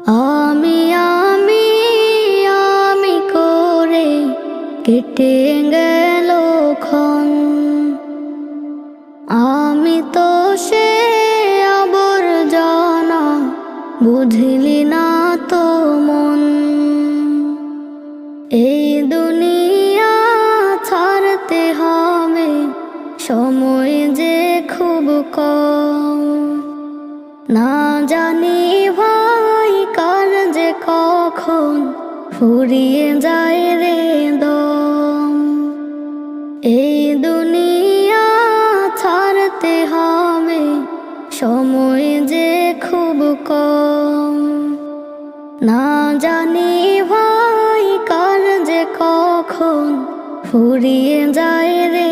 আমি আমি আমি করে কেটে গেল ক্ষণ। আমি তো সে আবর্জনা, বুঝলি না তো মন। এই দুনিয়া ছাড়তে হবে, সময় যে খুব কম। না জানি ভাই কার যে কখন ফুরিয়ে যায় রে দম। এই দুনিয়া ছাড়তে হবে, সময় যে খুব কম। না জানি ভাই কার যে কখন ফুরিয়ে যায় রে